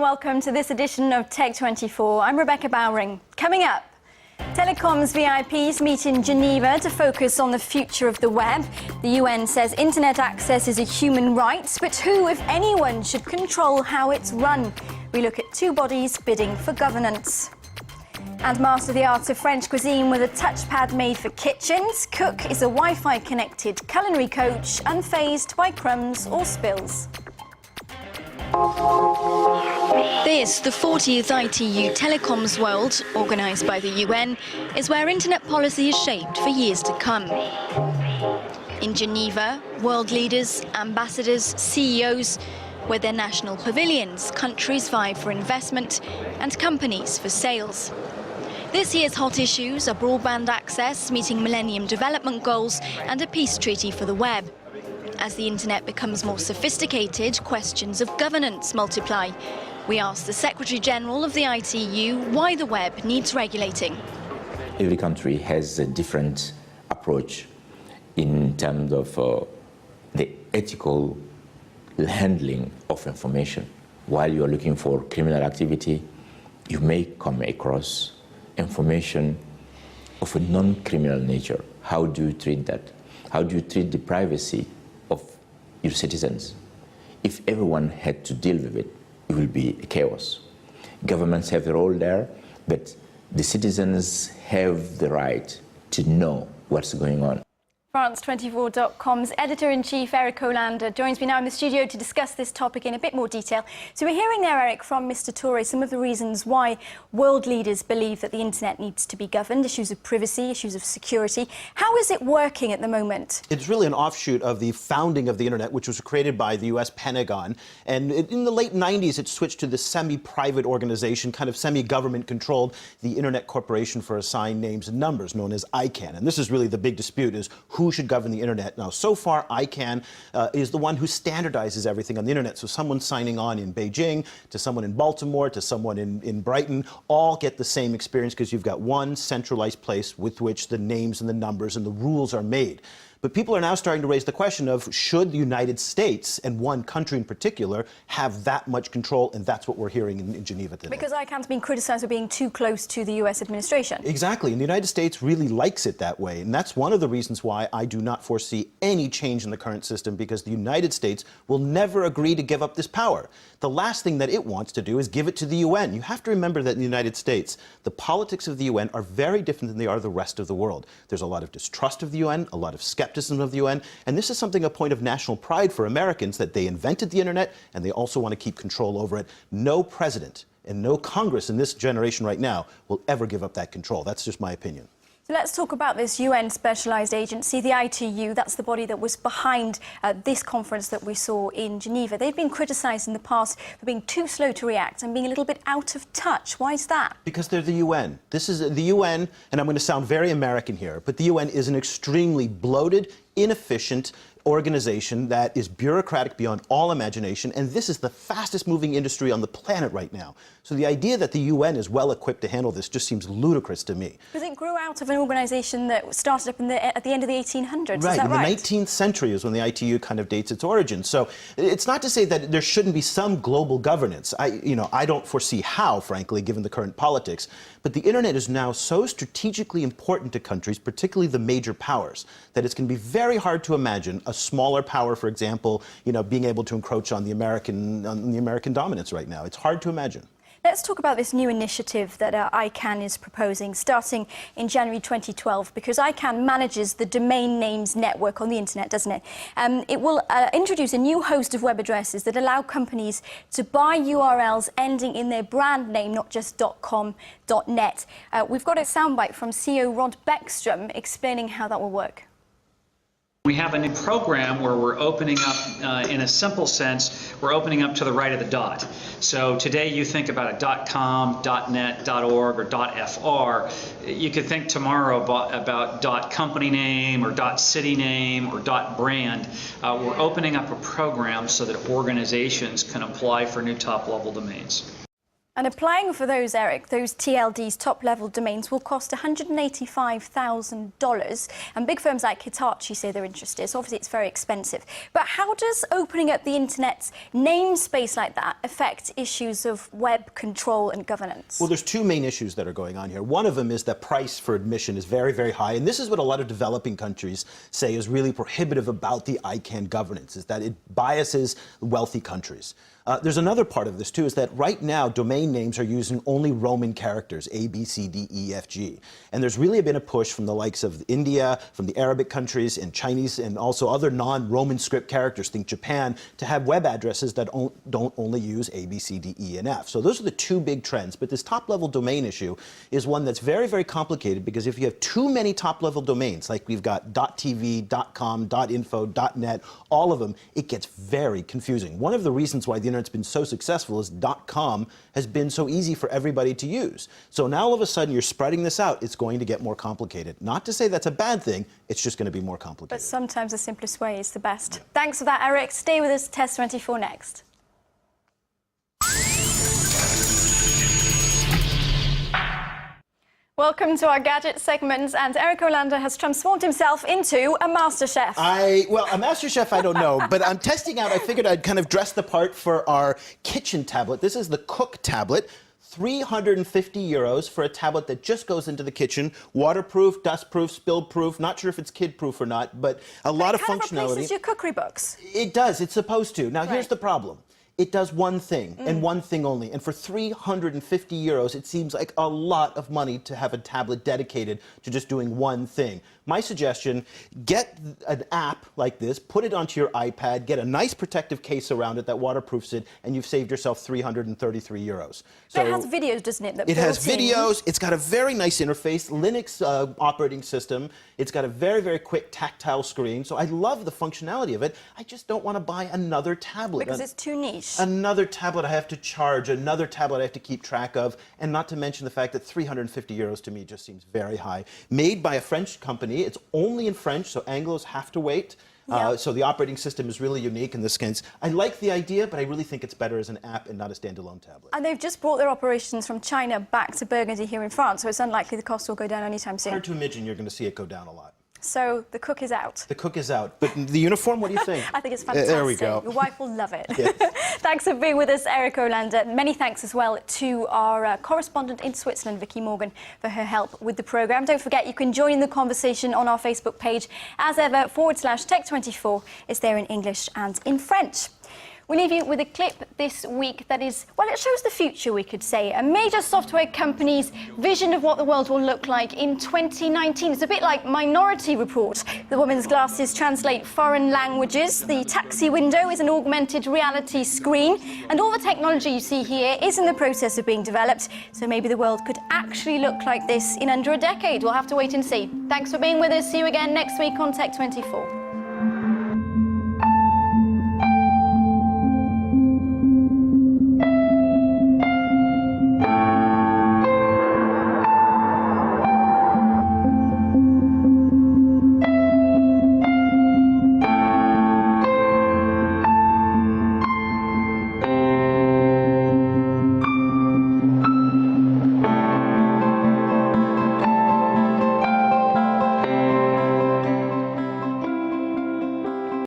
and welcome to this edition of Tech24. I'm Rebecca Bowring. Coming up, telecoms VIPs meet in Geneva to focus on the future of the web. The UN says internet access is a human right, but who, if anyone, should control how it's run? We look at two bodies bidding for governance. And master the arts of French cuisine with a touchpad made for kitchens. Cook is a Wi-Fi connected culinary coach, unfazed by crumbs or spills. This, the 40th ITU Telecoms World, organised by the UN, is where internet policy is shaped for years to come. In Geneva, world leaders, ambassadors, CEOs, with their national pavilions, countries vie for investment and companies for sales. This year's hot issues are broadband access, meeting Millennium Development Goals, and a peace treaty for the web. As the internet becomes more sophisticated, questions of governance multiply. We asked the Secretary-General of the ITU why the web needs regulating. Every country has a different approach in terms of the ethical handling of information. While you are looking for criminal activity, you may come across information of a non-criminal nature. How do you treat that? How do you treat the privacy of your citizens? If everyone had to deal with it, it will be a chaos. Governments have a role there, but the citizens have the right to know what's going on. France24.com's editor-in-chief Eric Hollander joins me now in the studio to discuss this topic in a bit more detail. So we're hearing there, Eric, from Mr. Touré, some of the reasons why world leaders believe that the internet needs to be governed, issues of privacy, issues of security. How is it working at the moment? It's really an offshoot of the founding of the internet, which was created by the US Pentagon. And in the late 90s, it switched to this semi-private organization, kind of semi-government controlled, the Internet Corporation for Assigned Names and Numbers, known as ICANN. And this is really the big dispute, is who should govern the internet. Now, so far, ICANN is the one who standardizes everything on the internet. So someone signing on in Beijing, to someone in Baltimore, to someone in Brighton, all get the same experience because you've got one centralized place with which the names and the numbers and the rules are made. But people are now starting to raise the question of, should the United States, and one country in particular, have that much control? And that's what we're hearing in Geneva today. Because ICANN's been criticised for being too close to the US administration. Exactly. And the United States really likes it that way. And that's one of the reasons why I do not foresee any change in the current system, because the United States will never agree to give up this power. The last thing that it wants to do is give it to the UN. You have to remember that in the United States, the politics of the UN are very different than they are the rest of the world. There's a lot of distrust of the UN, a lot of skepticism of the UN, and this is something a point of national pride for Americans, that they invented the internet and they also want to keep control over it. No president and no Congress in this generation right now will ever give up that control. That's just my opinion. So let's talk about this UN specialised agency, the ITU. That's the body that was behind this conference that we saw in Geneva. They've been criticised in the past for being too slow to react and being a little bit out of touch. Why is that? Because they're the UN. This is the UN, and I'm going to sound very American here, but the UN is an extremely bloated, inefficient organization that is bureaucratic beyond all imagination, and this is the fastest moving industry on the planet right now. So the idea that the UN is well equipped to handle this just seems ludicrous to me. Because it grew out of an organization that started up at the end of the 1800s, right, is that right? In the 19th century is when the ITU kind of dates its origins. So it's not to say that there shouldn't be some global governance. I don't foresee how, frankly, given the current politics. But the internet is now so strategically important to countries, particularly the major powers, that it's going to be very hard to imagine a smaller power, for example, being able to encroach on the American dominance right now. It's hard to imagine. Let's talk about this new initiative that ICANN is proposing, starting in January 2012, because ICANN manages the domain names network on the internet, doesn't it? It will introduce a new host of web addresses that allow companies to buy URLs ending in their brand name, not just .com, .net. We've got a soundbite from CEO Rod Beckstrom explaining how that will work. We have a new program where we're opening up, in a simple sense, we're opening up to the right of the dot. So today you think about a .com, .net, .org, or .fr. You could think tomorrow about .company name, or .city name, or .brand. We're opening up a program so that organizations can apply for new top-level domains. And applying for those, Eric, those TLDs, top-level domains, will cost $185,000. And big firms like Hitachi say they're interested. So obviously, it's very expensive. But how does opening up the internet's namespace like that affect issues of web control and governance? Well, there's two main issues that are going on here. One of them is that price for admission is very, very high. And this is what a lot of developing countries say is really prohibitive about the ICANN governance, is that it biases wealthy countries. There's another part of this, too, is that right now, domain names are using only Roman characters, A, B, C, D, E, F, G. And there's really been a push from the likes of India, from the Arabic countries, and Chinese, and also other non-Roman script characters, think Japan, to have web addresses that don't only use A, B, C, D, E, and F. So those are the two big trends. But this top-level domain issue is one that's very, very complicated, because if you have too many top-level domains, like we've got .tv, .com, .info, .net, all of them, it gets very confusing. One of the reasons why the internet's been so successful is .com has been so easy for everybody to use. So now all of a sudden you're spreading this out, it's going to get more complicated. Not to say that's a bad thing, it's just going to be more complicated. But sometimes the simplest way is the best. Yeah. Thanks for that, Eric. Stay with us, Test 24 next. Welcome to our gadget segment, and Eric Olander has transformed himself into a master chef. Well, a master chef, I don't know, but I'm testing out. I figured I'd kind of dress the part for our kitchen tablet. This is the Cook tablet. €350 for a tablet that just goes into the kitchen. Waterproof, dustproof, spill-proof. Not sure if it's kid-proof or not, but a lot of functionality. It kind of replaces your cookery books. It does. It's supposed to. Now, here's the problem. It does one thing, and one thing only. And for €350, it seems like a lot of money to have a tablet dedicated to just doing one thing. My suggestion, get an app like this, put it onto your iPad, get a nice protective case around it that waterproofs it, and you've saved yourself €333. So it has videos, doesn't it? It has videos. It's got a very nice interface, Linux operating system. It's got a very, very quick tactile screen. So I love the functionality of it. I just don't want to buy another tablet. Because it's too niche. Another tablet I have to charge, another tablet I have to keep track of, and not to mention the fact that €350 to me just seems very high. Made by a French company. It's only in French, so Anglos have to wait. So the operating system is really unique in this case. I like the idea, but I really think it's better as an app and not a standalone tablet. And they've just brought their operations from China back to Burgundy here in France, so it's unlikely the cost will go down anytime soon. Hard to imagine you're going to see it go down a lot. So the Cook is out. The Cook is out. But the uniform, what do you think? I think it's fantastic. There we go. Your wife will love it. Yes. Thanks for being with us, Eric Olander. Many thanks as well to our correspondent in Switzerland, Vicky Morgan, for her help with the programme. Don't forget, you can join in the conversation on our Facebook page. As ever, /Tech24 is there in English and in French. We leave you with a clip this week that is, well, it shows the future, we could say. A major software company's vision of what the world will look like in 2019. It's a bit like Minority Report. The woman's glasses translate foreign languages. The taxi window is an augmented reality screen. And all the technology you see here is in the process of being developed. So maybe the world could actually look like this in under a decade. We'll have to wait and see. Thanks for being with us. See you again next week on Tech24.